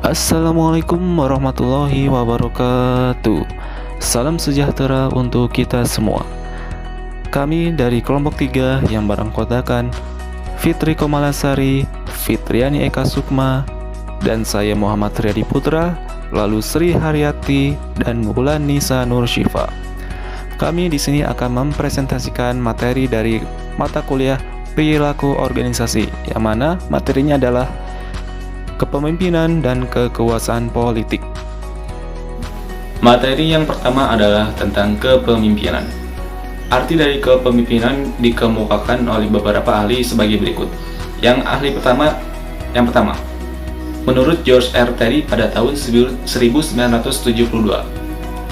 Assalamualaikum warahmatullahi wabarakatuh. Salam sejahtera untuk kita semua. Kami dari kelompok 3 yang beranggotakan Fitri Komalasari, Fitriani Eka Sukma, dan saya Muhammad Riyadi Putra, lalu Sri Haryati dan Wulan Nisa Nur Syifa. Kami di sini akan mempresentasikan materi dari mata kuliah perilaku organisasi, yang mana materinya adalah kepemimpinan dan kekuasaan politik. Materi yang pertama adalah tentang kepemimpinan. Arti dari kepemimpinan dikemukakan oleh beberapa ahli sebagai berikut. Yang pertama, menurut George R. Terry pada tahun 1972,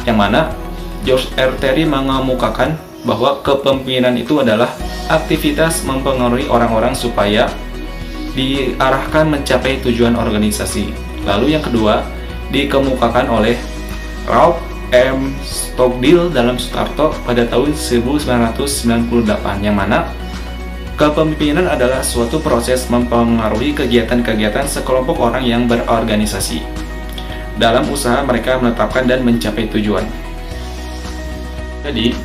yang mana George R. Terry mengemukakan bahwa kepemimpinan itu adalah aktivitas mempengaruhi orang-orang supaya diarahkan mencapai tujuan organisasi. Lalu yang kedua dikemukakan oleh Ralph M. Stockdill dalam Sukarto pada tahun 1998, yang mana kepemimpinan adalah suatu proses mempengaruhi kegiatan-kegiatan sekelompok orang yang berorganisasi dalam usaha mereka menetapkan dan mencapai tujuan. Jadi,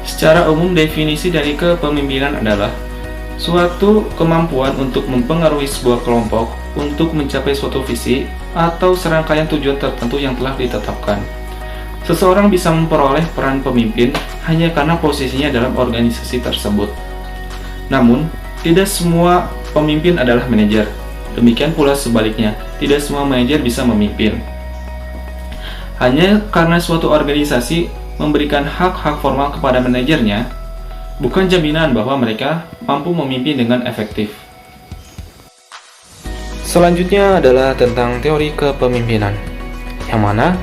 secara umum definisi dari kepemimpinan adalah suatu kemampuan untuk mempengaruhi sebuah kelompok untuk mencapai suatu visi atau serangkaian tujuan tertentu yang telah ditetapkan. Seseorang bisa memperoleh peran pemimpin hanya karena posisinya dalam organisasi tersebut. Namun, tidak semua pemimpin adalah manajer. Demikian pula sebaliknya, tidak semua manajer bisa memimpin. Hanya karena suatu organisasi memberikan hak-hak formal kepada manajernya, bukan jaminan bahwa mereka mampu memimpin dengan efektif. Selanjutnya adalah tentang teori kepemimpinan, yang mana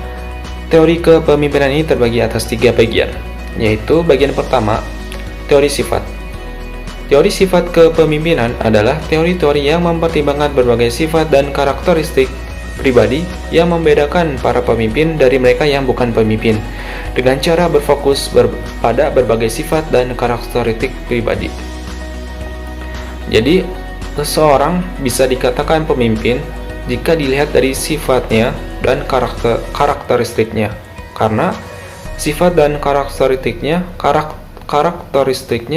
teori kepemimpinan ini terbagi atas 3 bagian, yaitu bagian pertama, teori sifat. Teori sifat kepemimpinan adalah teori-teori yang mempertimbangkan berbagai sifat dan karakteristik pribadi yang membedakan para pemimpin dari mereka yang bukan pemimpin, dengan cara berfokus pada berbagai sifat dan karakteristik pribadi. Jadi, seseorang bisa dikatakan pemimpin jika dilihat dari sifatnya dan karakteristiknya, karena sifat dan karakteristiknya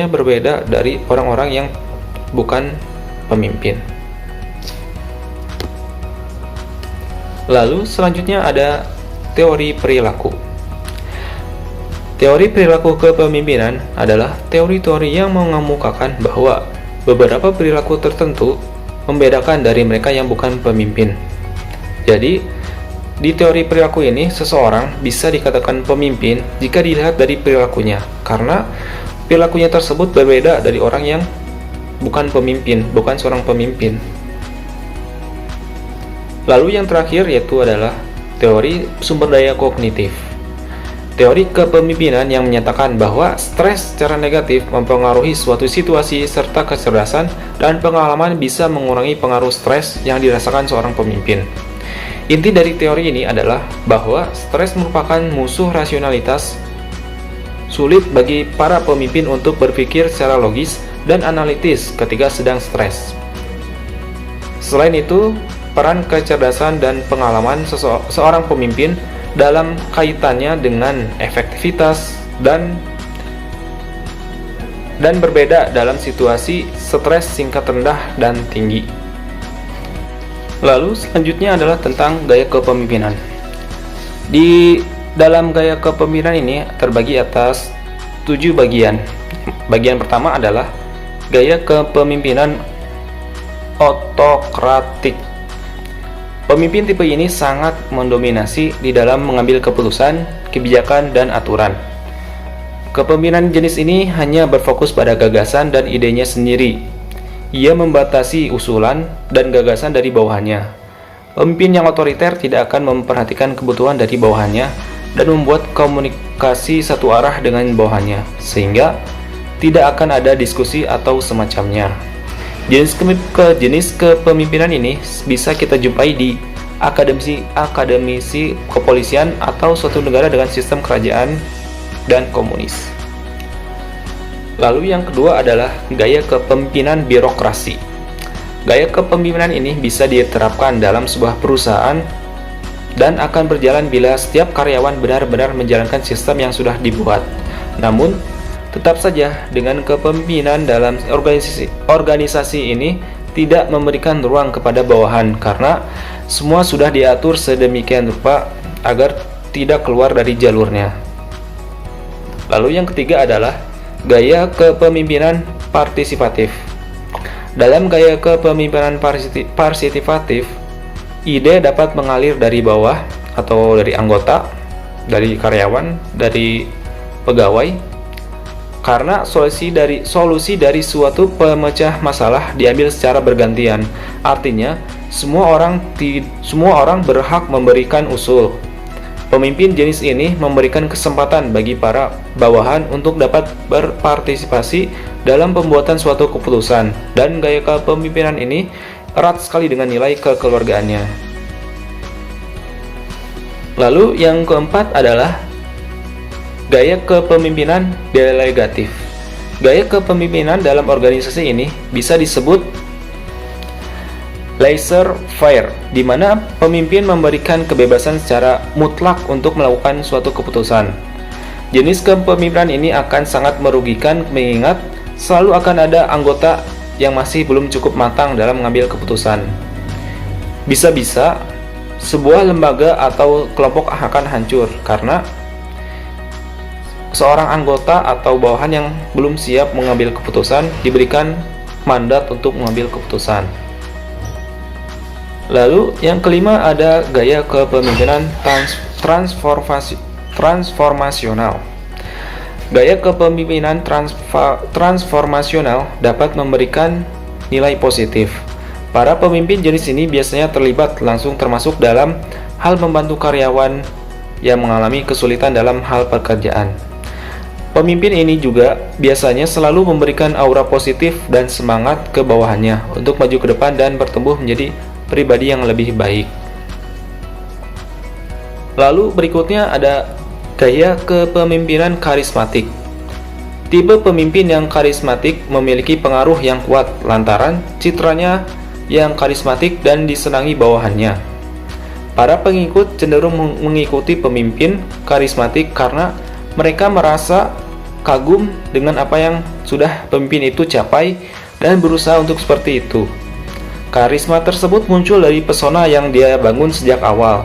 berbeda dari orang-orang yang bukan pemimpin. Lalu selanjutnya ada teori perilaku. Teori perilaku kepemimpinan adalah teori-teori yang mengemukakan bahwa beberapa perilaku tertentu membedakan dari mereka yang bukan pemimpin. Jadi, di teori perilaku ini, seseorang bisa dikatakan pemimpin jika dilihat dari perilakunya, karena perilakunya tersebut berbeda dari orang yang bukan seorang pemimpin. Lalu yang terakhir yaitu adalah teori sumber daya kognitif. Teori kepemimpinan yang menyatakan bahwa stres secara negatif mempengaruhi suatu situasi serta kecerdasan dan pengalaman bisa mengurangi pengaruh stres yang dirasakan seorang pemimpin. Inti dari teori ini adalah bahwa stres merupakan musuh rasionalitas. Sulit bagi para pemimpin untuk berpikir secara logis dan analitis ketika sedang stres. Selain itu, peran kecerdasan dan pengalaman seorang pemimpin dalam kaitannya dengan efektivitas dan berbeda dalam situasi stres tingkat rendah dan tinggi. Lalu selanjutnya adalah tentang gaya kepemimpinan. Di dalam gaya kepemimpinan ini terbagi atas 7 bagian. Bagian pertama adalah gaya kepemimpinan otokratik. Pemimpin tipe ini sangat mendominasi di dalam mengambil keputusan, kebijakan, dan aturan. Kepemimpinan jenis ini hanya berfokus pada gagasan dan idenya sendiri. Ia membatasi usulan dan gagasan dari bawahannya. Pemimpin yang otoriter tidak akan memperhatikan kebutuhan dari bawahannya dan membuat komunikasi satu arah dengan bawahannya, sehingga tidak akan ada diskusi atau semacamnya. Jenis kepemimpinan ini bisa kita jumpai di akademisi kepolisian atau suatu negara dengan sistem kerajaan dan komunis. Lalu yang kedua adalah gaya kepemimpinan birokrasi. Gaya kepemimpinan ini bisa diterapkan dalam sebuah perusahaan dan akan berjalan bila setiap karyawan benar-benar menjalankan sistem yang sudah dibuat. Namun, tetap saja dengan kepemimpinan dalam organisasi ini tidak memberikan ruang kepada bawahan karena semua sudah diatur sedemikian rupa agar tidak keluar dari jalurnya. Lalu yang ketiga adalah gaya kepemimpinan partisipatif. Dalam gaya kepemimpinan partisipatif, ide dapat mengalir dari bawah atau dari anggota, dari karyawan, dari pegawai, karena solusi dari suatu pemecah masalah diambil secara bergantian. Artinya, semua orang berhak memberikan usul. Pemimpin jenis ini memberikan kesempatan bagi para bawahan untuk dapat berpartisipasi dalam pembuatan suatu keputusan, dan gaya kepemimpinan ini erat sekali dengan nilai kekeluargaannya. Lalu yang keempat adalah gaya kepemimpinan delegatif. Gaya kepemimpinan dalam organisasi ini bisa disebut laissez-faire, di mana pemimpin memberikan kebebasan secara mutlak untuk melakukan suatu keputusan. Jenis kepemimpinan ini akan sangat merugikan mengingat selalu akan ada anggota yang masih belum cukup matang dalam mengambil keputusan. Bisa-bisa sebuah lembaga atau kelompok akan hancur karena seorang anggota atau bawahan yang belum siap mengambil keputusan diberikan mandat untuk mengambil keputusan. Lalu yang kelima ada gaya kepemimpinan transformasional. Gaya kepemimpinan transformasional dapat memberikan nilai positif. Para pemimpin jenis ini biasanya terlibat langsung termasuk dalam hal membantu karyawan yang mengalami kesulitan dalam hal pekerjaan. Pemimpin ini juga biasanya selalu memberikan aura positif dan semangat ke bawahannya untuk maju ke depan dan bertumbuh menjadi pribadi yang lebih baik. Lalu berikutnya ada gaya kepemimpinan karismatik. Tipe pemimpin yang karismatik memiliki pengaruh yang kuat lantaran citranya yang karismatik dan disenangi bawahannya. Para pengikut cenderung mengikuti pemimpin karismatik karena mereka merasa kagum dengan apa yang sudah pemimpin itu capai dan berusaha untuk seperti itu. Karisma tersebut muncul dari pesona yang dia bangun sejak awal,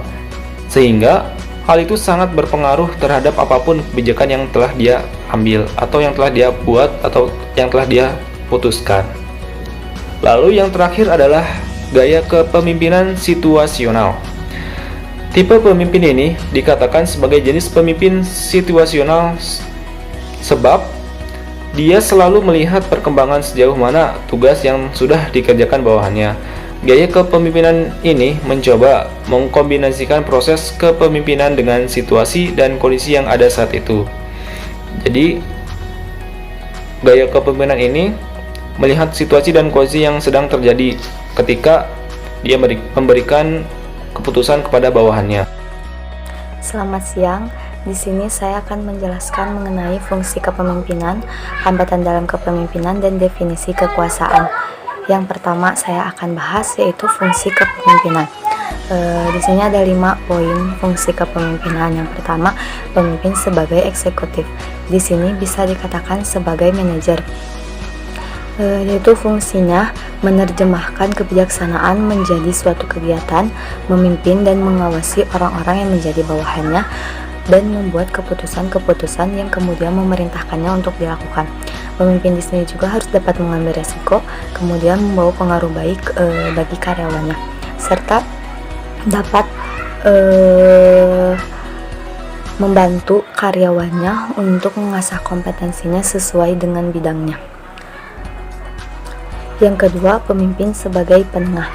sehingga hal itu sangat berpengaruh terhadap apapun kebijakan yang telah dia ambil, atau yang telah dia buat, atau yang telah dia putuskan. Lalu yang terakhir adalah gaya kepemimpinan situasional. Tipe pemimpin ini dikatakan sebagai jenis pemimpin situasional sebab dia selalu melihat perkembangan sejauh mana tugas yang sudah dikerjakan bawahannya. Gaya kepemimpinan ini mencoba mengkombinasikan proses kepemimpinan dengan situasi dan kondisi yang ada saat itu. Jadi, gaya kepemimpinan ini melihat situasi dan kondisi yang sedang terjadi ketika dia memberikan keputusan kepada bawahannya. Selamat siang. Di sini saya akan menjelaskan mengenai fungsi kepemimpinan, hambatan dalam kepemimpinan, dan definisi kekuasaan. Yang pertama saya akan bahas yaitu fungsi kepemimpinan. Di sini ada 5 poin fungsi kepemimpinan. Yang pertama, pemimpin sebagai eksekutif. Di sini bisa dikatakan sebagai manajer. Yaitu fungsinya menerjemahkan kebijaksanaan menjadi suatu kegiatan, memimpin dan mengawasi orang-orang yang menjadi bawahannya, dan membuat keputusan-keputusan yang kemudian memerintahkannya untuk dilakukan. Pemimpin di sini juga harus dapat mengambil resiko, kemudian membawa pengaruh baik bagi karyawannya, serta dapat membantu karyawannya untuk mengasah kompetensinya sesuai dengan bidangnya. Yang kedua, pemimpin sebagai penengah.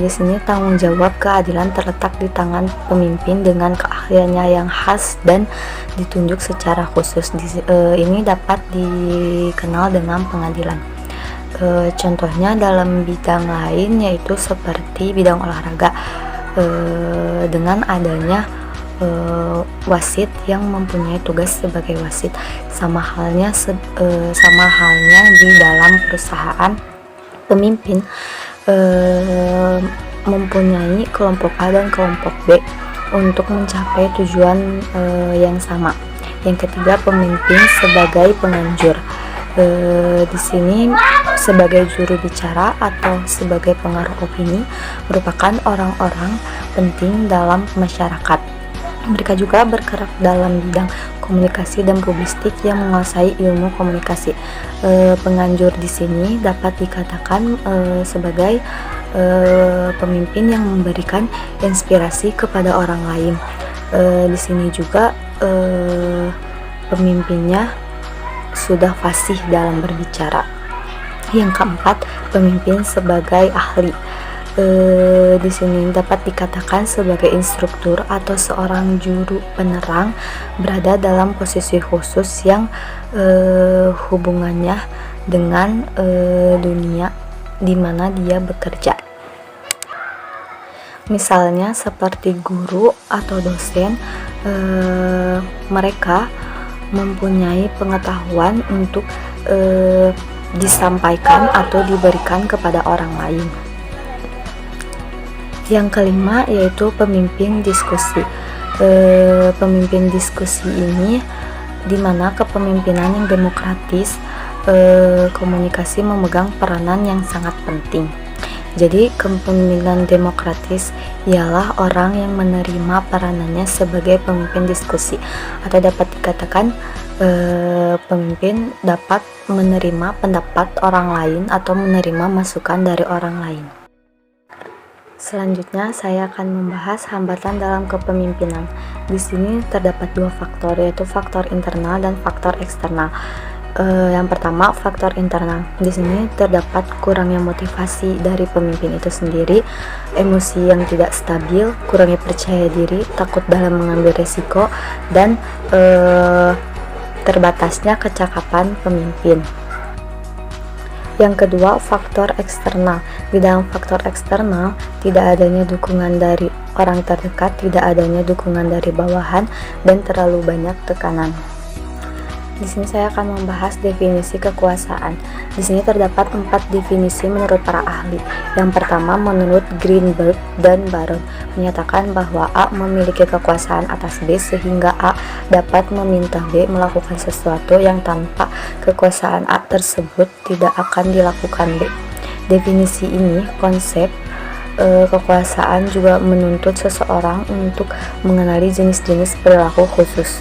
Di sini tanggung jawab keadilan terletak di tangan pemimpin dengan keahliannya yang khas dan ditunjuk secara khusus. Ini dapat dikenal dengan pengadilan. Contohnya dalam bidang lain yaitu seperti bidang olahraga, dengan adanya wasit yang mempunyai tugas sebagai wasit. Sama halnya di dalam perusahaan, pemimpin mempunyai kelompok A dan kelompok B untuk mencapai tujuan yang sama. Yang ketiga, pemimpin sebagai penganjur. Di sini sebagai juru bicara atau sebagai pengaruh opini merupakan orang-orang penting dalam masyarakat. Mereka juga bergerak dalam bidang komunikasi dan publistik yang menguasai ilmu komunikasi. Penganjur di sini dapat dikatakan sebagai pemimpin yang memberikan inspirasi kepada orang lain. Di sini juga pemimpinnya sudah fasih dalam berbicara. Yang keempat, pemimpin sebagai ahli. Di sini dapat dikatakan sebagai instruktur atau seorang juru penerang berada dalam posisi khusus yang hubungannya dengan dunia di mana dia bekerja. Misalnya seperti guru atau dosen, mereka mempunyai pengetahuan untuk disampaikan atau diberikan kepada orang lain. Yang kelima yaitu pemimpin diskusi. Pemimpin diskusi ini di mana kepemimpinan yang demokratis, komunikasi memegang peranan yang sangat penting. Jadi kepemimpinan demokratis ialah orang yang menerima peranannya sebagai pemimpin diskusi, atau dapat dikatakan pemimpin dapat menerima pendapat orang lain atau menerima masukan dari orang lain. Selanjutnya saya akan membahas hambatan dalam kepemimpinan. Di sini terdapat dua faktor, yaitu faktor internal dan faktor eksternal. Yang pertama, faktor internal. Di sini terdapat kurangnya motivasi dari pemimpin itu sendiri, emosi yang tidak stabil, kurangnya percaya diri, takut dalam mengambil resiko, dan terbatasnya kecakapan pemimpin. Yang kedua, faktor eksternal. Di dalam faktor eksternal, tidak adanya dukungan dari orang terdekat, tidak adanya dukungan dari bawahan, dan terlalu banyak tekanan. Di sini saya akan membahas definisi kekuasaan. Di sini terdapat 4 definisi menurut para ahli. Yang pertama, menurut Greenberg dan Baron, menyatakan bahwa A memiliki kekuasaan atas B sehingga A dapat meminta B melakukan sesuatu yang tanpa kekuasaan A tersebut tidak akan dilakukan B. Definisi ini, konsep kekuasaan juga menuntut seseorang untuk mengenali jenis-jenis perilaku khusus.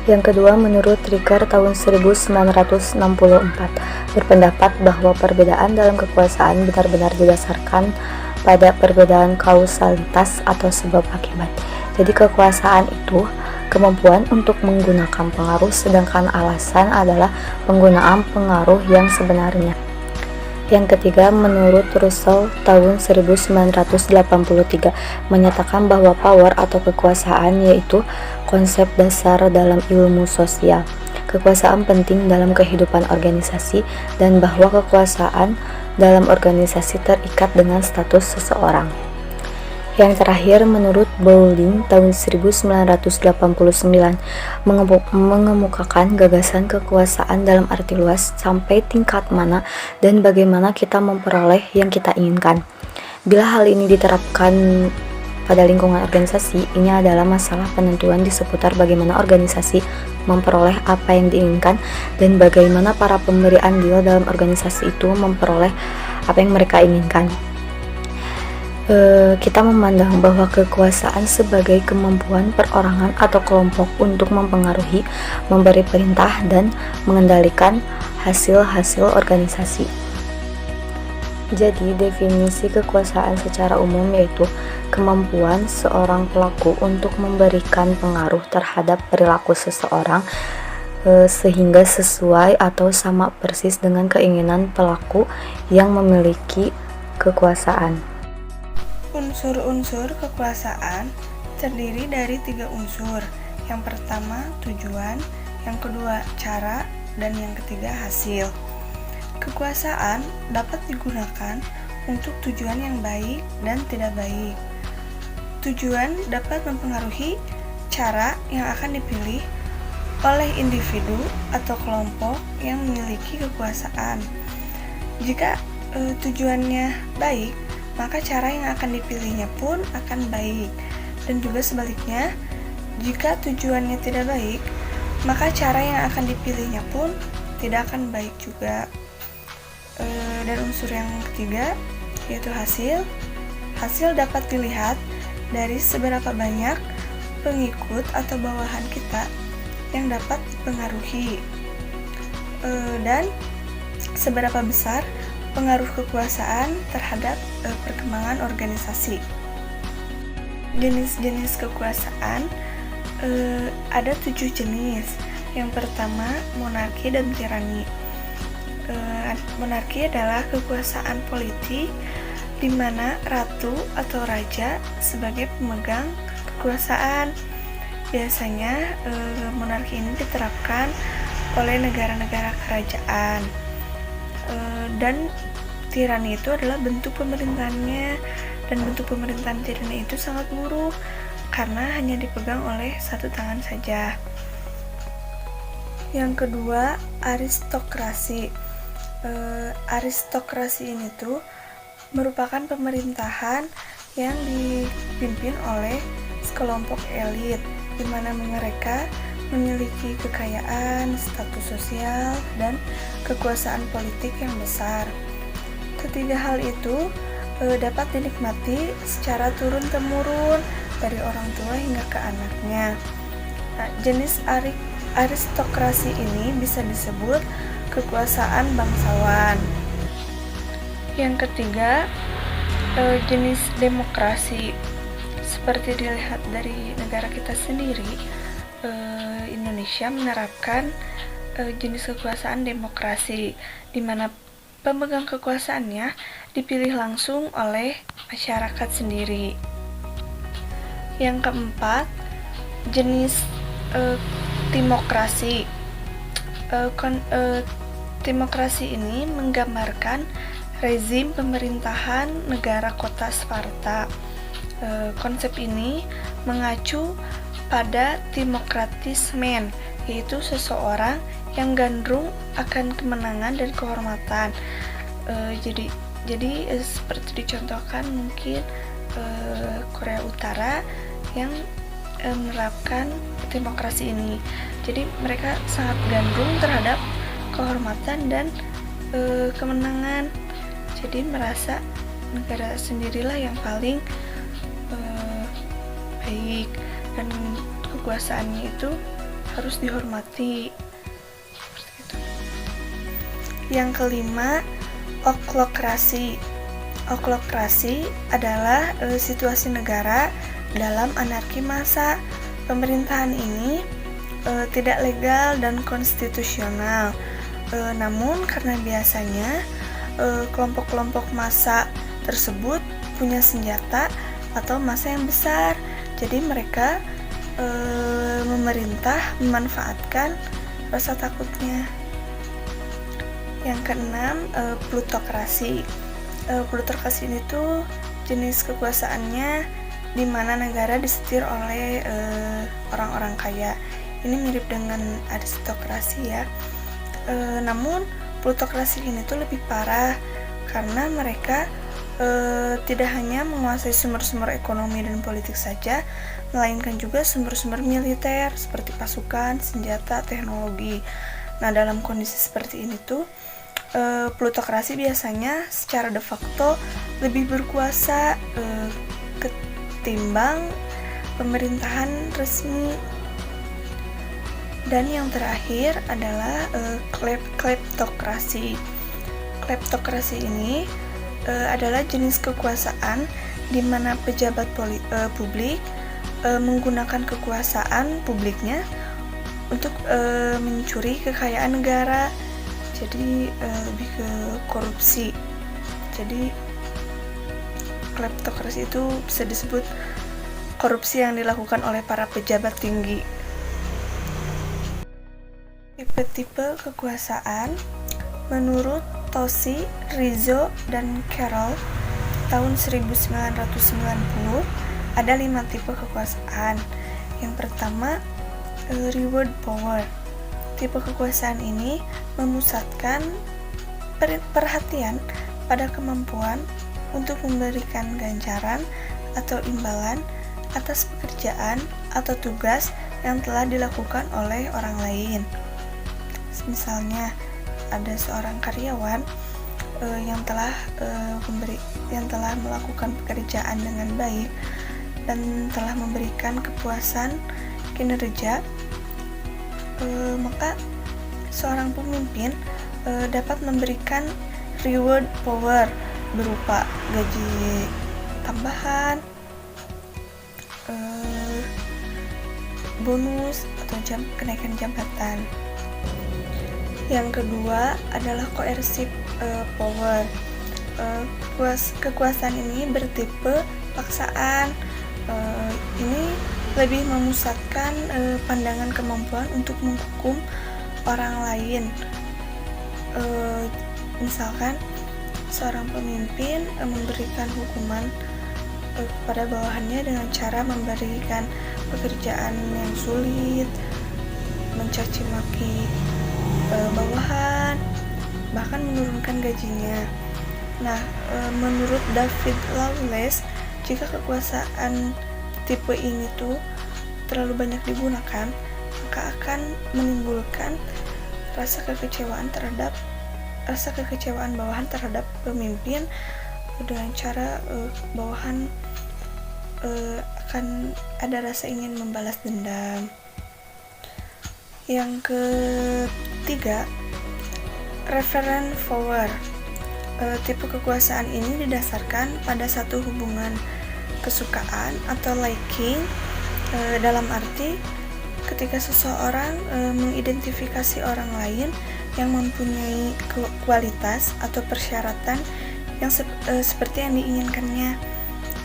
Yang kedua, menurut Ricker tahun 1964, berpendapat bahwa perbedaan dalam kekuasaan benar-benar didasarkan pada perbedaan kausalitas atau sebab akibat. Jadi kekuasaan itu kemampuan untuk menggunakan pengaruh, sedangkan alasan adalah penggunaan pengaruh yang sebenarnya. Yang ketiga, menurut Russell tahun 1983, menyatakan bahwa power atau kekuasaan yaitu konsep dasar dalam ilmu sosial. Kekuasaan penting dalam kehidupan organisasi dan bahwa kekuasaan dalam organisasi terikat dengan status seseorang. Yang terakhir, menurut Bowling tahun 1989, mengemukakan gagasan kekuasaan dalam arti luas sampai tingkat mana dan bagaimana kita memperoleh yang kita inginkan. Bila hal ini diterapkan pada lingkungan organisasi, ini adalah masalah penentuan di seputar bagaimana organisasi memperoleh apa yang diinginkan dan bagaimana para pemberi andil dalam organisasi itu memperoleh apa yang mereka inginkan. Kita memandang bahwa kekuasaan sebagai kemampuan perorangan atau kelompok untuk mempengaruhi, memberi perintah, dan mengendalikan hasil-hasil organisasi. Jadi, definisi kekuasaan secara umum yaitu kemampuan seorang pelaku untuk memberikan pengaruh terhadap perilaku seseorang sehingga sesuai atau sama persis dengan keinginan pelaku yang memiliki kekuasaan. Unsur-unsur kekuasaan terdiri dari 3 unsur. Yang pertama, tujuan, yang kedua, cara, dan yang ketiga, hasil. Kekuasaan dapat digunakan untuk tujuan yang baik dan tidak baik. Tujuan dapat mempengaruhi cara yang akan dipilih oleh individu atau kelompok yang memiliki kekuasaan. Jika tujuannya baik, maka cara yang akan dipilihnya pun akan baik. Dan juga sebaliknya, jika tujuannya tidak baik, maka cara yang akan dipilihnya pun tidak akan baik juga. Dan unsur yang ketiga yaitu hasil. Hasil dapat dilihat dari seberapa banyak pengikut atau bawahan kita yang dapat dipengaruhi, dan seberapa besar pengaruh kekuasaan terhadap perkembangan organisasi. Jenis-jenis kekuasaan ada 7 jenis. Yang pertama, monarki dan tirani. Monarki adalah kekuasaan politik di mana ratu atau raja sebagai pemegang kekuasaan. Biasanya monarki ini diterapkan oleh negara-negara kerajaan, dan tirani itu adalah bentuk pemerintahannya, dan bentuk pemerintahan tirani itu sangat buruk karena hanya dipegang oleh satu tangan saja. Yang kedua, aristokrasi. Aristokrasi ini tuh merupakan pemerintahan yang dipimpin oleh sekelompok elit, di mana mereka memiliki kekayaan, status sosial, dan kekuasaan politik yang besar. Ketiga hal itu dapat dinikmati secara turun-temurun dari orang tua hingga ke anaknya. Nah, jenis aristokrasi ini bisa disebut kekuasaan bangsawan. Yang ketiga, jenis demokrasi. Seperti dilihat dari negara kita sendiri, Indonesia menerapkan jenis kekuasaan demokrasi, di mana pemegang kekuasaannya dipilih langsung oleh masyarakat sendiri. Yang keempat, jenis timokrasi. Timokrasi ini menggambarkan rezim pemerintahan negara kota Sparta. Konsep ini mengacu pada timokratismen, yaitu seseorang yang gandrung akan kemenangan dan kehormatan. Jadi seperti dicontohkan mungkin Korea Utara yang menerapkan demokrasi ini. Jadi mereka sangat gandrung terhadap kehormatan dan kemenangan. Jadi merasa negara sendirilah yang paling baik dan kekuasaannya itu harus dihormati. Seperti itu. Yang kelima, oklokrasi. Oklokrasi adalah situasi negara dalam anarki massa. Pemerintahan ini tidak legal dan konstitusional. Namun karena biasanya kelompok-kelompok massa tersebut punya senjata atau massa yang besar, jadi mereka memerintah memanfaatkan rasa takutnya. Yang keenam, plutokrasi. Plutokrasi ini tuh jenis kekuasaannya di mana negara disetir oleh orang-orang kaya. Ini mirip dengan aristokrasi ya. Namun plutokrasi ini tuh lebih parah karena mereka tidak hanya menguasai sumber-sumber ekonomi dan politik saja, melainkan juga sumber-sumber militer seperti pasukan, senjata, teknologi. Nah, dalam kondisi seperti ini tuh plutokrasi biasanya secara de facto lebih berkuasa ketimbang pemerintahan resmi. Dan yang terakhir adalah kleptokrasi. Kleptokrasi ini adalah jenis kekuasaan di mana pejabat publik menggunakan kekuasaan publiknya untuk mencuri kekayaan negara. Jadi lebih ke korupsi. Jadi kleptokrasi itu bisa disebut korupsi yang dilakukan oleh para pejabat tinggi. Tipe-tipe kekuasaan menurut Tosi, Rizzo, dan Carroll tahun 1990 ada 5 tipe kekuasaan. Yang pertama, reward power. Tipe kekuasaan ini memusatkan perhatian pada kemampuan untuk memberikan ganjaran atau imbalan atas pekerjaan atau tugas yang telah dilakukan oleh orang lain. Misalnya, ada seorang karyawan yang telah melakukan pekerjaan dengan baik dan telah memberikan kepuasan kinerja, maka seorang pemimpin dapat memberikan reward power berupa gaji tambahan, bonus atau kenaikan jabatan. Yang kedua adalah coercive power. Kekuasaan ini bertipe paksaan. Ini lebih memusatkan pandangan kemampuan untuk menghukum orang lain. Misalkan seorang pemimpin memberikan hukuman kepada bawahannya dengan cara memberikan pekerjaan yang sulit, mencaci maki bawahan, bahkan menurunkan gajinya. Nah, menurut David Lawless, jika kekuasaan tipe ini tuh terlalu banyak digunakan, maka akan menimbulkan rasa kekecewaan bawahan terhadap pemimpin, dengan cara bawahan akan ada rasa ingin membalas dendam. Yang ketiga, referent power. Tipe kekuasaan ini didasarkan pada satu hubungan kesukaan atau liking, dalam arti ketika seseorang mengidentifikasi orang lain yang mempunyai kualitas atau persyaratan yang seperti yang diinginkannya.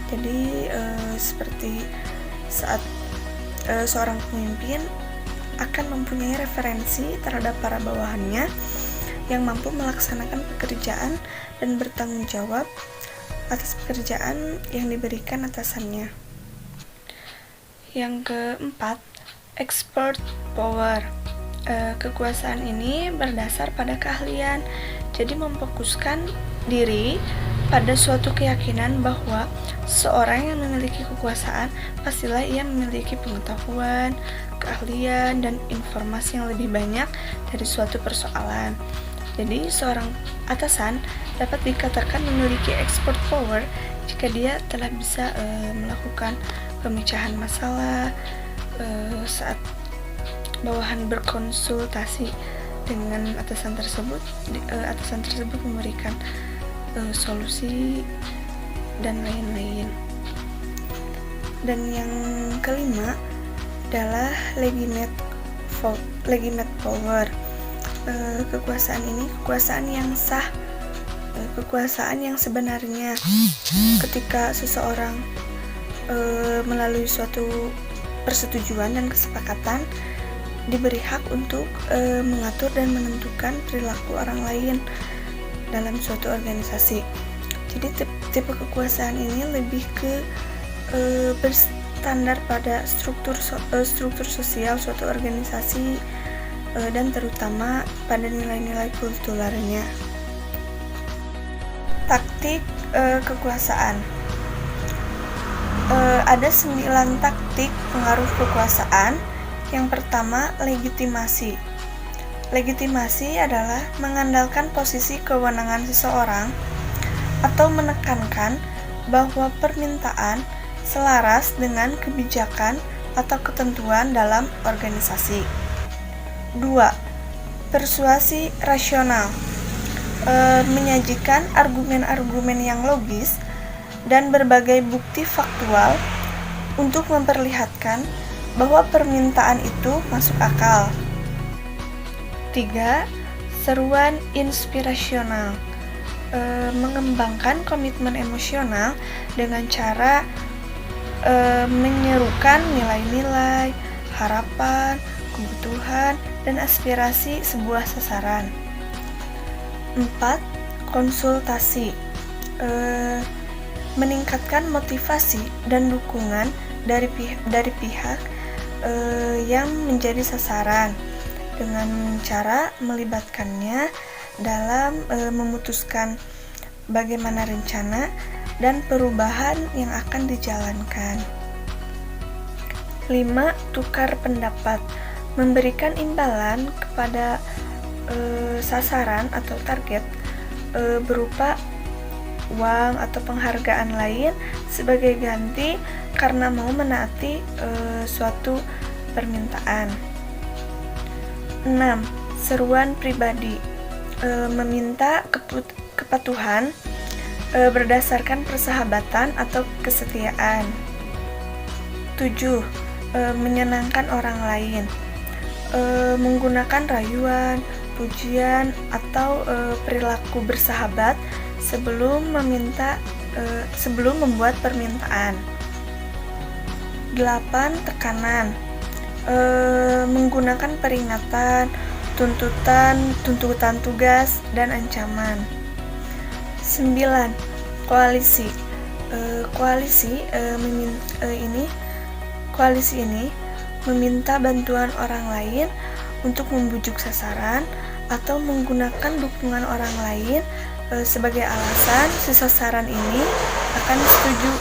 Jadi seperti saat seorang pemimpin akan mempunyai referensi terhadap para bawahannya yang mampu melaksanakan pekerjaan dan bertanggung jawab atas pekerjaan yang diberikan atasannya. Yang keempat, expert power. Kekuasaan ini berdasar pada keahlian, jadi memfokuskan diri pada suatu keyakinan bahwa seorang yang memiliki kekuasaan pastilah ia memiliki pengetahuan, keahlian, dan informasi yang lebih banyak dari suatu persoalan. Jadi seorang atasan dapat dikatakan memiliki expert power jika dia telah bisa melakukan pemecahan masalah saat bawahan berkonsultasi dengan atasan tersebut memberikan solusi dan lain-lain. Dan yang kelima adalah legitimate power. Kekuasaan ini kekuasaan yang sah, kekuasaan yang sebenarnya ketika seseorang melalui suatu persetujuan dan kesepakatan diberi hak untuk mengatur dan menentukan perilaku orang lain dalam suatu organisasi. Jadi tipe kekuasaan ini lebih ke berstandar pada struktur sosial suatu organisasi dan terutama pada nilai-nilai kulturalnya. Taktik kekuasaan. Ada 9 taktik pengaruh kekuasaan. Yang pertama, legitimasi. Legitimasi adalah mengandalkan posisi kewenangan seseorang atau menekankan bahwa permintaan selaras dengan kebijakan atau ketentuan dalam organisasi. 2. Persuasi rasional. Menyajikan argumen-argumen yang logis dan berbagai bukti faktual untuk memperlihatkan bahwa permintaan itu masuk akal. 3. Seruan inspirasional. Mengembangkan komitmen emosional dengan cara menyerukan nilai-nilai, harapan, kebutuhan, dan aspirasi sebuah sasaran. 4. Konsultasi. Meningkatkan motivasi dan dukungan dari pihak yang menjadi sasaran dengan cara melibatkannya dalam memutuskan bagaimana rencana dan perubahan yang akan dijalankan. 5. Tukar pendapat. Memberikan imbalan kepada sasaran atau target berupa uang atau penghargaan lain sebagai ganti karena mau menaati suatu permintaan. 6. Seruan pribadi. Meminta kepatuhan berdasarkan persahabatan atau kesetiaan. 7. Menyenangkan orang lain. Menggunakan rayuan, pujian, atau perilaku bersahabat sebelum membuat permintaan. 8. Tekanan. Menggunakan peringatan, tuntutan tugas, dan ancaman. 9. Koalisi. Koalisi ini meminta bantuan orang lain untuk membujuk sasaran atau menggunakan dukungan orang lain sebagai alasan si sasaran ini akan setuju.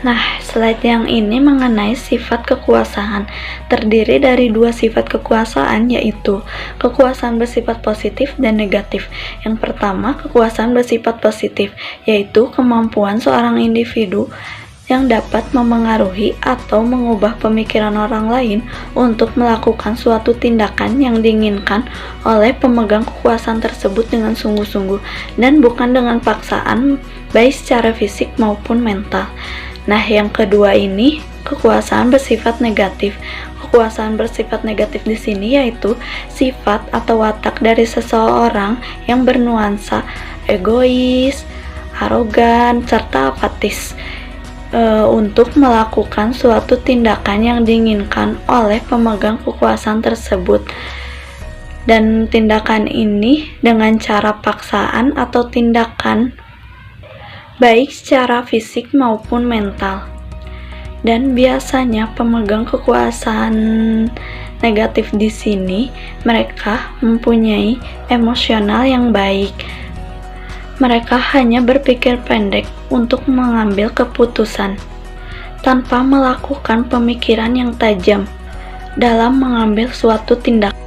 Nah, slide yang ini mengenai sifat kekuasaan. Terdiri dari 2 sifat kekuasaan, yaitu kekuasaan bersifat positif dan negatif. Yang pertama, kekuasaan bersifat positif, yaitu kemampuan seorang individu yang dapat memengaruhi atau mengubah pemikiran orang lain untuk melakukan suatu tindakan yang diinginkan oleh pemegang kekuasaan tersebut dengan sungguh-sungguh dan bukan dengan paksaan, baik secara fisik maupun mental. Nah, yang kedua ini kekuasaan bersifat negatif. Kekuasaan bersifat negatif di sini yaitu sifat atau watak dari seseorang yang bernuansa egois, arogan, serta apatis untuk melakukan suatu tindakan yang diinginkan oleh pemegang kekuasaan tersebut. Dan tindakan ini dengan cara paksaan atau tindakan baik secara fisik maupun mental. Dan biasanya pemegang kekuasaan negatif di sini mereka mempunyai emosional yang baik. Mereka hanya berpikir pendek untuk mengambil keputusan tanpa melakukan pemikiran yang tajam dalam mengambil suatu tindakan.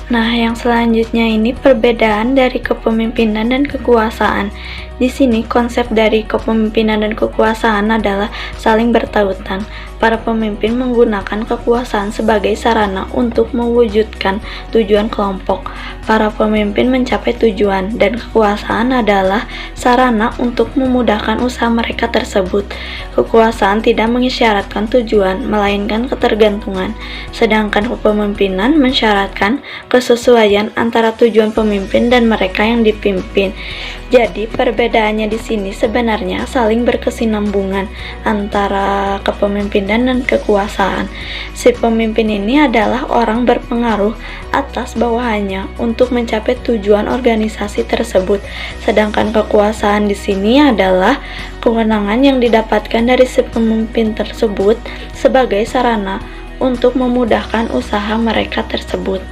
Nah, yang selanjutnya ini perbedaan dari kepemimpinan dan kekuasaan. Di sini konsep dari kepemimpinan dan kekuasaan adalah saling bertautan. Para pemimpin menggunakan kekuasaan sebagai sarana untuk mewujudkan tujuan kelompok. Para pemimpin mencapai tujuan dan kekuasaan adalah sarana untuk memudahkan usaha mereka tersebut. Kekuasaan tidak mengisyaratkan tujuan, melainkan ketergantungan. Sedangkan kepemimpinan mensyaratkan kesesuaian antara tujuan pemimpin dan mereka yang dipimpin. Jadi perbedaannya di sini sebenarnya saling berkesinambungan antara kepemimpinan dan kekuasaan. Si pemimpin ini adalah orang berpengaruh atas bawahannya untuk mencapai tujuan organisasi tersebut. Sedangkan kekuasaan di sini adalah kewenangan yang didapatkan dari si pemimpin tersebut sebagai sarana untuk memudahkan usaha mereka tersebut.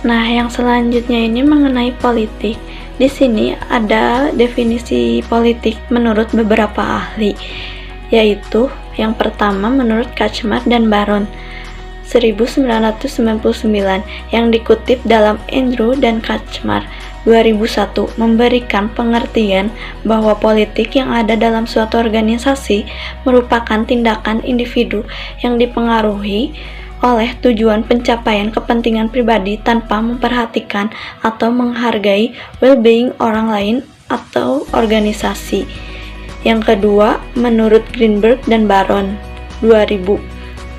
Nah, yang selanjutnya ini mengenai politik. Di sini ada definisi politik menurut beberapa ahli, yaitu yang pertama menurut Kacmar dan Baron 1999 yang dikutip dalam Andrew dan Kacmar 2001 memberikan pengertian bahwa politik yang ada dalam suatu organisasi merupakan tindakan individu yang dipengaruhi oleh tujuan pencapaian kepentingan pribadi tanpa memperhatikan atau menghargai well-being orang lain atau organisasi. Yang kedua, menurut Greenberg dan Baron 2000,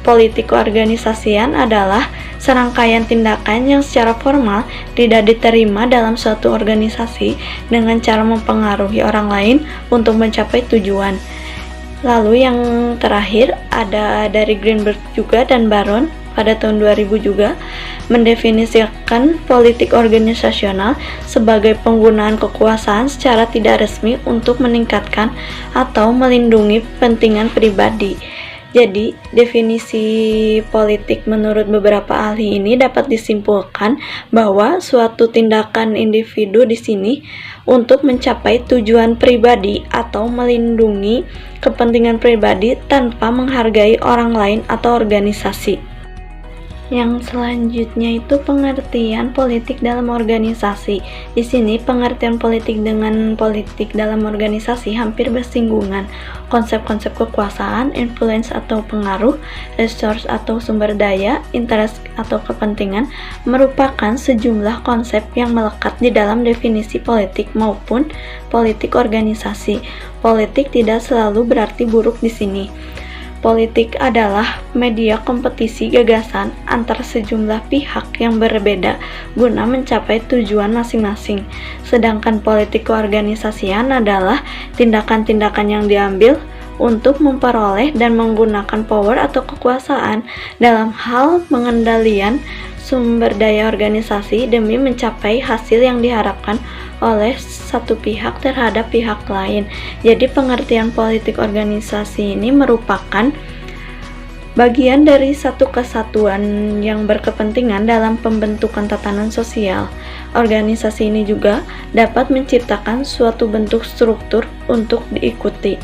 politik keorganisasian adalah serangkaian tindakan yang secara formal tidak diterima dalam suatu organisasi dengan cara mempengaruhi orang lain untuk mencapai tujuan. Lalu yang terakhir ada dari Greenberg juga dan Baron pada tahun 2000 juga mendefinisikan politik organisasional sebagai penggunaan kekuasaan secara tidak resmi untuk meningkatkan atau melindungi kepentingan pribadi. Jadi, definisi politik menurut beberapa ahli ini dapat disimpulkan bahwa suatu tindakan individu di sini untuk mencapai tujuan pribadi atau melindungi kepentingan pribadi tanpa menghargai orang lain atau organisasi. Yang selanjutnya itu pengertian politik dalam organisasi. Di sini pengertian politik dengan politik dalam organisasi hampir bersinggungan. Konsep-konsep kekuasaan, influence atau pengaruh, resource atau sumber daya, interest atau kepentingan merupakan sejumlah konsep yang melekat di dalam definisi politik maupun politik organisasi. Politik tidak selalu berarti buruk di sini. Politik adalah media kompetisi gagasan antar sejumlah pihak yang berbeda guna mencapai tujuan masing-masing. Sedangkan politik keorganisasian adalah tindakan-tindakan yang diambil untuk memperoleh dan menggunakan power atau kekuasaan dalam hal pengendalian sumber daya organisasi demi mencapai hasil yang diharapkan oleh satu pihak terhadap pihak lain. Jadi pengertian politik organisasi ini merupakan bagian dari satu kesatuan yang berkepentingan dalam pembentukan tatanan sosial. Organisasi ini juga dapat menciptakan suatu bentuk struktur untuk diikuti.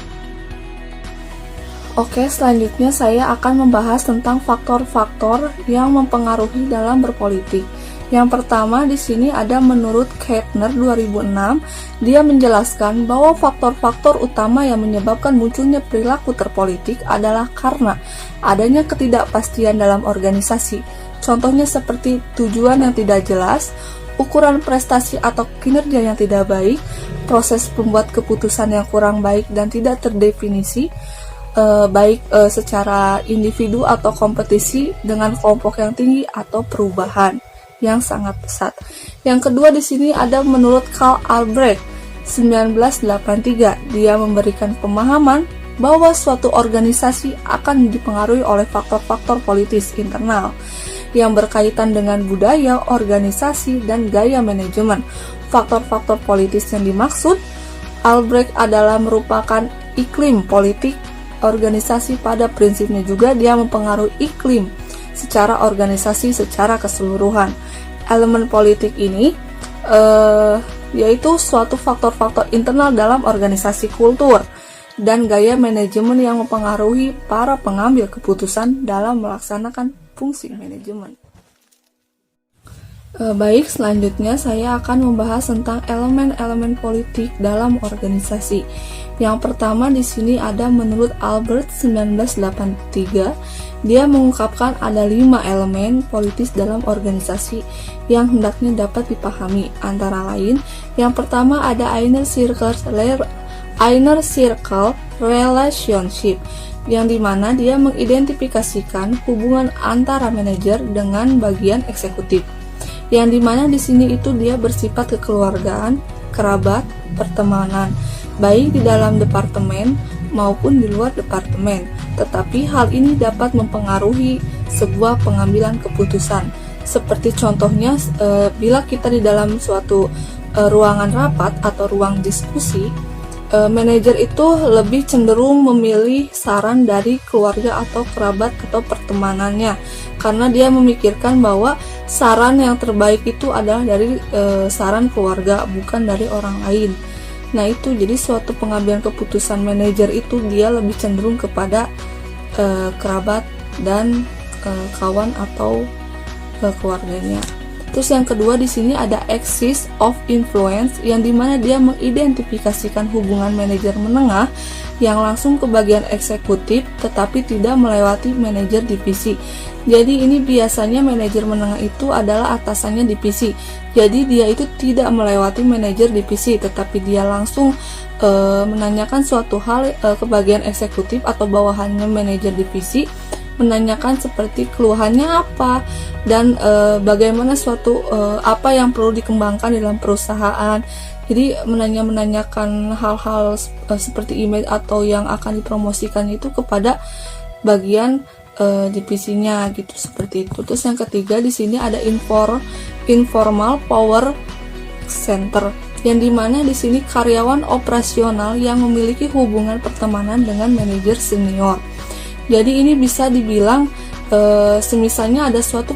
Oke, selanjutnya saya akan membahas tentang faktor-faktor yang mempengaruhi dalam berpolitik. Yang pertama di sini ada menurut Kettner 2006, dia menjelaskan bahwa faktor-faktor utama yang menyebabkan munculnya perilaku terpolitik adalah karena adanya ketidakpastian dalam organisasi. Contohnya seperti tujuan yang tidak jelas, ukuran prestasi atau kinerja yang tidak baik, proses pembuat keputusan yang kurang baik dan tidak terdefinisi, baik secara individu atau kompetisi dengan kelompok yang tinggi atau perubahan yang sangat pesat. Yang kedua di sini ada menurut Karl Albrecht 1983. Dia memberikan pemahaman bahwa suatu organisasi akan dipengaruhi oleh faktor-faktor politis internal yang berkaitan dengan budaya, organisasi, dan gaya manajemen. Faktor-faktor politis yang dimaksud Albrecht adalah merupakan iklim politik organisasi. Pada prinsipnya juga dia mempengaruhi iklim secara organisasi secara keseluruhan. Elemen politik ini yaitu suatu faktor-faktor internal dalam organisasi, kultur dan gaya manajemen yang mempengaruhi para pengambil keputusan dalam melaksanakan fungsi manajemen. Baik, selanjutnya saya akan membahas tentang elemen-elemen politik dalam organisasi. Yang pertama di sini ada menurut Albert 1983. Dia mengungkapkan ada 5 elemen politis dalam organisasi yang hendaknya dapat dipahami. Antara lain, yang pertama ada inner circle relationship, yang dimana dia mengidentifikasikan hubungan antara manajer dengan bagian eksekutif. Yang dimana di sini itu dia bersifat kekeluargaan, kerabat, pertemanan, baik di dalam departemen maupun di luar departemen. Tetapi hal ini dapat mempengaruhi sebuah pengambilan keputusan. Seperti contohnya bila kita di dalam suatu ruangan rapat atau ruang diskusi, manajer itu lebih cenderung memilih saran dari keluarga atau kerabat atau pertemanannya, karena dia memikirkan bahwa saran yang terbaik itu adalah dari saran keluarga, bukan dari orang lain. Nah itu, jadi suatu pengambilan keputusan manajer itu dia lebih cenderung kepada kerabat dan kawan atau keluarganya. Terus yang kedua di sini ada axis of influence, yang dimana dia mengidentifikasikan hubungan manajer menengah yang langsung ke bagian eksekutif tetapi tidak melewati manajer divisi. Jadi ini biasanya manajer menengah itu adalah atasannya divisi. Jadi dia itu tidak melewati manajer divisi tetapi dia langsung menanyakan suatu hal ke bagian eksekutif atau bawahannya manajer divisi, menanyakan seperti keluhannya apa dan bagaimana suatu apa yang perlu dikembangkan dalam perusahaan. Jadi menanyakan hal-hal seperti email atau yang akan dipromosikan itu kepada bagian divisinya gitu, seperti itu. Terus yang ketiga di sini ada informal power center, yang dimana di sini karyawan operasional yang memiliki hubungan pertemanan dengan manajer senior. Jadi ini bisa dibilang semisalnya ada suatu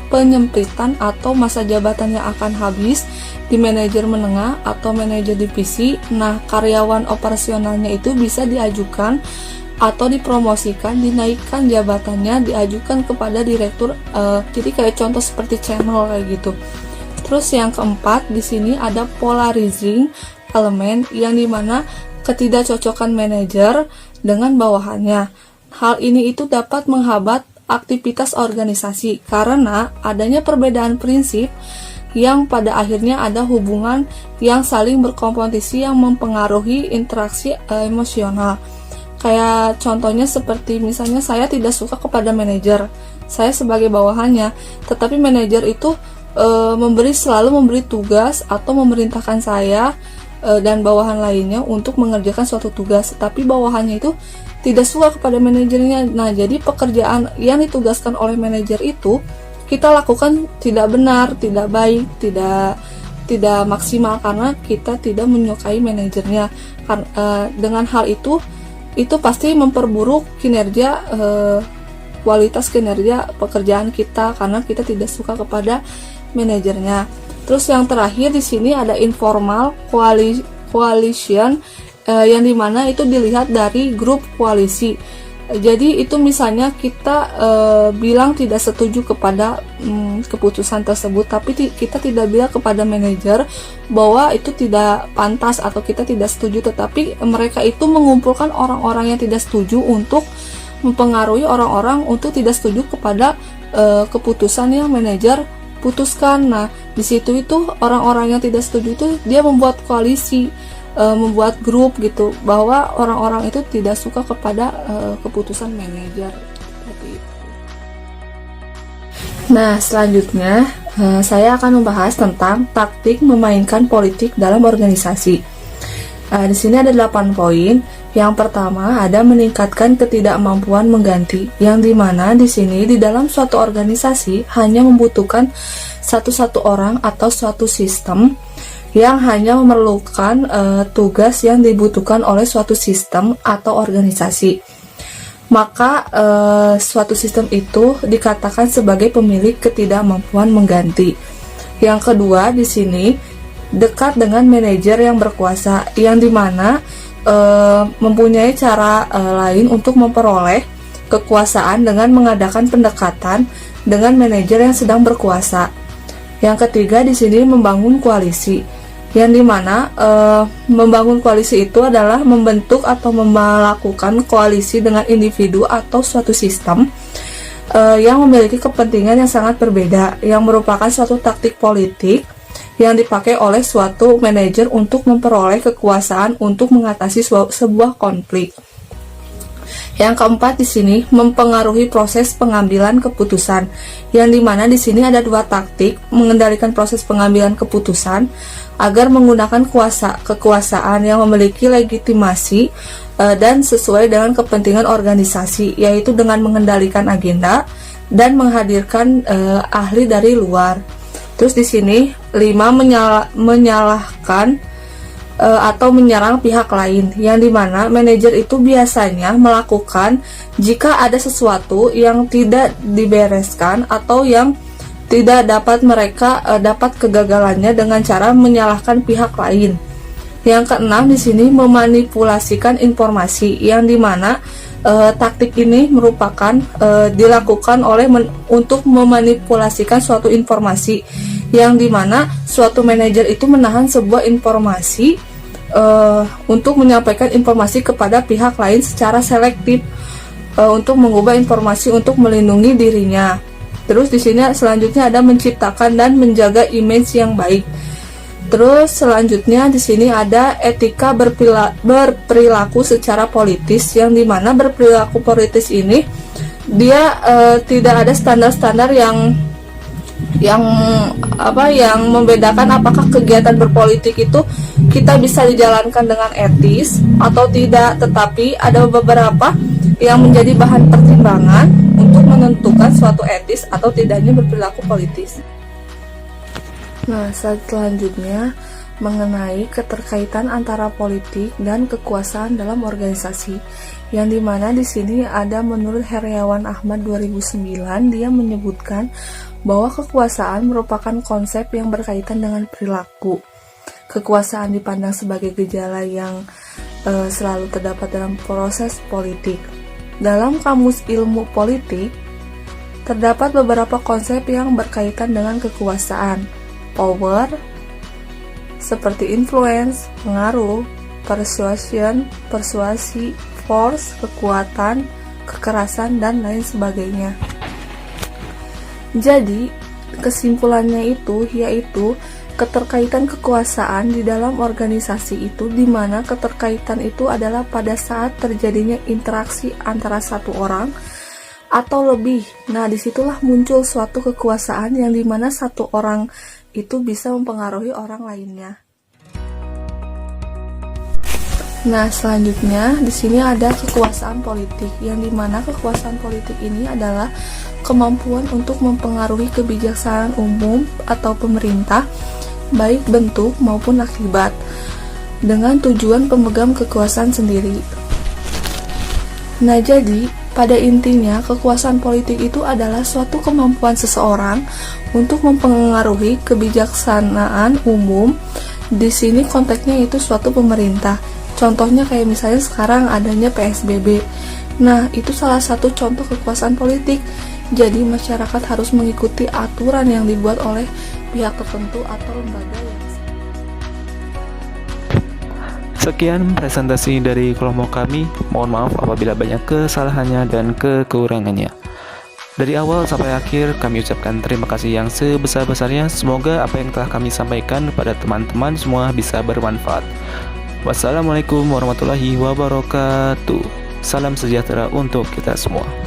penyempitan atau masa jabatan yang akan habis di manajer menengah atau manajer divisi. Nah, karyawan operasionalnya itu bisa diajukan atau dipromosikan, dinaikkan jabatannya, diajukan kepada direktur. Jadi kayak contoh seperti channel kayak gitu. Terus yang keempat di sini ada polarizing elemen yang dimana ketidakcocokan manajer dengan bawahannya. Hal ini itu dapat menghambat aktivitas organisasi karena adanya perbedaan prinsip yang pada akhirnya ada hubungan yang saling berkompetisi yang mempengaruhi interaksi emosional. Kayak contohnya seperti misalnya saya tidak suka kepada manajer, saya sebagai bawahannya, tetapi manajer itu selalu memberi tugas atau memerintahkan saya dan bawahan lainnya untuk mengerjakan suatu tugas, tapi bawahannya itu tidak suka kepada manajernya. Nah, jadi pekerjaan yang ditugaskan oleh manajer itu kita lakukan tidak benar, tidak baik, tidak maksimal karena kita tidak menyukai manajernya. Dengan hal itu pasti memperburuk kinerja, kualitas kinerja pekerjaan kita karena kita tidak suka kepada manajernya. Terus yang terakhir di sini ada informal coalition, yang dimana itu dilihat dari grup koalisi. Jadi itu misalnya kita bilang tidak setuju kepada keputusan tersebut, tapi kita tidak bilang kepada manajer bahwa itu tidak pantas atau kita tidak setuju, tetapi mereka itu mengumpulkan orang-orang yang tidak setuju untuk mempengaruhi orang-orang untuk tidak setuju kepada keputusan yang manajer putuskan. Nah, di situ itu orang-orang yang tidak setuju itu dia membuat koalisi, membuat grup gitu, bahwa orang-orang itu tidak suka kepada keputusan manajer seperti itu. Nah, selanjutnya saya akan membahas tentang taktik memainkan politik dalam organisasi. Di sini ada 8 poin. Yang pertama ada meningkatkan ketidakmampuan mengganti, yang dimana di sini di dalam suatu organisasi hanya membutuhkan satu orang atau suatu sistem yang hanya memerlukan tugas yang dibutuhkan oleh suatu sistem atau organisasi. Maka suatu sistem itu dikatakan sebagai pemilik ketidakmampuan mengganti. Yang kedua di sini dekat dengan manajer yang berkuasa, yang dimana mempunyai cara lain untuk memperoleh kekuasaan dengan mengadakan pendekatan dengan manajer yang sedang berkuasa. Yang ketiga di sini membangun koalisi, yang dimana membangun koalisi itu adalah membentuk atau melakukan koalisi dengan individu atau suatu sistem yang memiliki kepentingan yang sangat berbeda, yang merupakan suatu taktik politik yang dipakai oleh suatu manajer untuk memperoleh kekuasaan untuk mengatasi sebuah konflik. Yang keempat di sini mempengaruhi proses pengambilan keputusan, yang dimana di sini ada 2 taktik mengendalikan proses pengambilan keputusan agar menggunakan kekuasaan yang memiliki legitimasi dan sesuai dengan kepentingan organisasi, yaitu dengan mengendalikan agenda dan menghadirkan ahli dari luar. Terus di sini 5 menyalahkan atau menyerang pihak lain, yang dimana manajer itu biasanya melakukan jika ada sesuatu yang tidak dibereskan atau yang tidak dapat mereka dapat kegagalannya dengan cara menyalahkan pihak lain. Yang keenam di sini memanipulasikan informasi, yang dimana taktik ini merupakan dilakukan oleh untuk memanipulasikan suatu informasi, yang dimana suatu manajer itu menahan sebuah informasi untuk menyampaikan informasi kepada pihak lain secara selektif untuk mengubah informasi untuk melindungi dirinya. Terus di sini selanjutnya ada menciptakan dan menjaga image yang baik. Terus selanjutnya di sini ada etika berperilaku secara politis, yang dimana berperilaku politis ini dia tidak ada standar-standar yang membedakan apakah kegiatan berpolitik itu kita bisa dijalankan dengan etis atau tidak, tetapi ada beberapa yang menjadi bahan pertimbangan untuk menentukan suatu etis atau tidaknya berperilaku politis. Nah, selanjutnya mengenai keterkaitan antara politik dan kekuasaan dalam organisasi, yang dimana di sini ada menurut Heriawan Ahmad 2009, dia menyebutkan bahwa kekuasaan merupakan konsep yang berkaitan dengan perilaku. Kekuasaan dipandang sebagai gejala yang selalu terdapat dalam proses politik. Dalam kamus ilmu politik, terdapat beberapa konsep yang berkaitan dengan kekuasaan, power, seperti influence, pengaruh, persuasion, persuasi, force, kekuatan, kekerasan, dan lain sebagainya. Jadi, kesimpulannya itu yaitu keterkaitan kekuasaan di dalam organisasi itu, di mana keterkaitan itu adalah pada saat terjadinya interaksi antara satu orang atau lebih. Nah, disitulah muncul suatu kekuasaan yang dimana satu orang itu bisa mempengaruhi orang lainnya. Nah, selanjutnya di sini ada kekuasaan politik, yang dimana kekuasaan politik ini adalah kemampuan untuk mempengaruhi kebijaksanaan umum atau pemerintah, baik bentuk maupun akibat, dengan tujuan pemegang kekuasaan sendiri. Nah, jadi pada intinya kekuasaan politik itu adalah suatu kemampuan seseorang untuk mempengaruhi kebijaksanaan umum. Di sini konteksnya itu suatu pemerintah. Contohnya kayak misalnya sekarang adanya PSBB. Nah, itu salah satu contoh kekuasaan politik. Jadi masyarakat harus mengikuti aturan yang dibuat oleh pihak tertentu atau lembaga yang... Sekian presentasi dari kelompok kami. Mohon maaf apabila banyak kesalahannya dan kekurangannya. Dari awal sampai akhir kami ucapkan terima kasih yang sebesar-besarnya. Semoga apa yang telah kami sampaikan kepada teman-teman semua bisa bermanfaat. Wassalamualaikum warahmatullahi wabarakatuh. Salam sejahtera untuk kita semua.